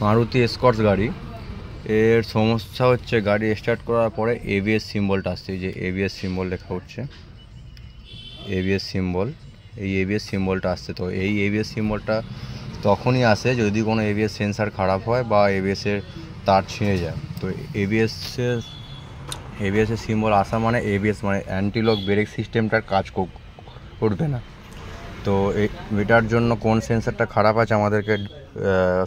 Maruti Escorts গাড়ি, এর সমস্যা হচ্ছে গাড়ি স্টার্ট করার পরে এবিএস সিম্বলটা আসছে, এই যে এবিএস সিম্বল লেখা হচ্ছে, এবিএস সিম্বল, এই এবিএস সিম্বলটা আসছে। তো এই এবিএস সিম্বলটা তখনই আসে যদি কোনো এবিএস সেন্সার খারাপ হয় বা এবিএসের তার ছিঁড়ে যায়। তো এবিএসের সিম্বল আসা মানে এবিএস মানে অ্যান্টিলক ব্রেক সিস্টেমটার কাজ করবে না। তো এটার জন্য কোন সেন্সারটা খারাপ আছে আমাদেরকে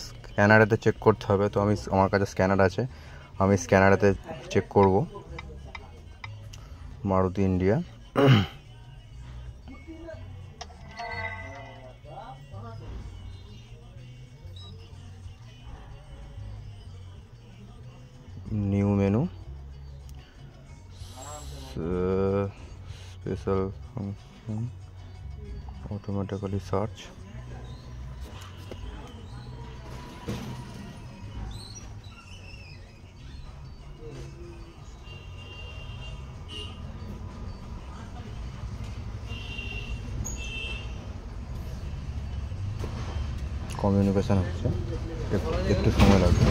স্ক্যানারেতে চেক করতে হবে। তো আমার কাছে স্ক্যানার আছে, আমি স্ক্যানারেতে চেক করব। Maruti India, new menu, special function, automatically search, communication হচ্ছে, একটু সময় লাগবে।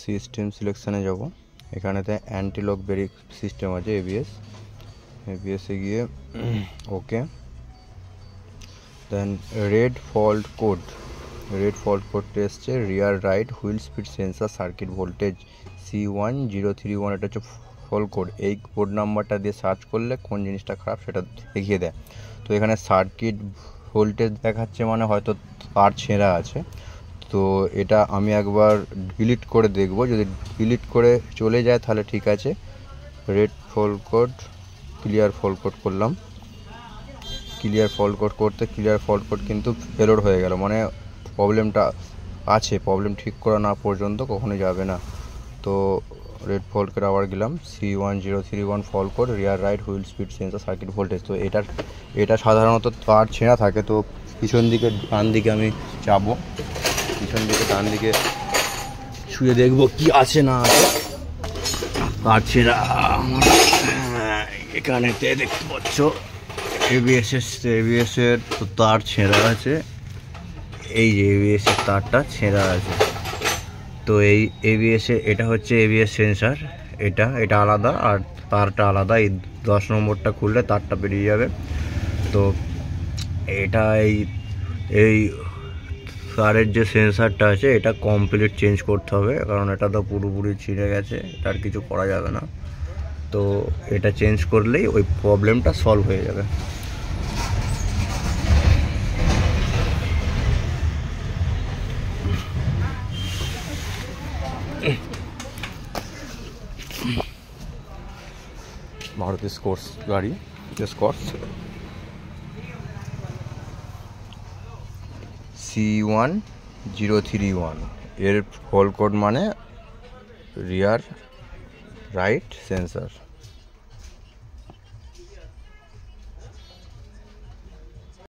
সিস্টেম সিলেকশানে যাব, এখানেতে অ্যান্টিলক ব্রেক সিস্টেম আছে এবিএসে গিয়ে ওকে। দেন রেড ফল্ট কোডটা এসছে rear right wheel speed sensor circuit voltage C1031, এটা হচ্ছে ফল্ট কোড। এই কোড নাম্বারটা দিয়ে সার্চ করলে কোন জিনিসটা খারাপ সেটা দেখিয়ে দেয়। তো এখানে সার্কিট ভোল্টেজ দেখাচ্ছে মানে হয়তো তার ছেঁড়া আছে। তো এটা আমি একবার ডিলিট করে দেখব, যদি ডিলিট করে চলে যায় তাহলে ঠিক আছে। Red fault code, clear fault code করলাম, ক্লিয়ার ফল্ট কোড কিন্তু ফেলোর হয়ে গেল, মানে প্রবলেমটা আছে, প্রবলেম ঠিক করা না পর্যন্ত কখনোই যাবে না। তো রেড ফল্ট কোড আবার গেলাম, C1031 fault code rear right wheel speed sensor circuit voltage. তো এটা সাধারণত তার ছেঁড়া থাকে। তো পিছন দিকে ডান দিকে আমি যাবো, পিছন দিকে ডান দিকে শুয়ে দেখবো কি আছে না আছে। তার ছেঁড়া এখানেতে দেখতে পাচ্ছ এবিএসের তো তার ছেঁড়া আছে, এই যে এবিএসের তারটা ছেঁড়া আছে। তো এই এটা হচ্ছে এবিএস সেন্সার, এটা আলাদা আর তারটা আলাদা। এই 10 নম্বরটা খুললে তারটা বেরিয়ে যাবে। তো এটা এই তারের যে সেন্সারটা আছে এটা কমপ্লিট চেঞ্জ করতে হবে, কারণ এটা তো পুরোপুরি ছিঁড়ে গেছে, এটা আর কিছু করা যাবে না। তো এটা চেঞ্জ করলেই ওই প্রবলেমটা সলভ হয়ে যাবে। মারুতি স্কোর্স গাড়ি, স্কর্টস C1031, এর ফল্ট কোড মানে রিয়ার রাইট সেন্সার।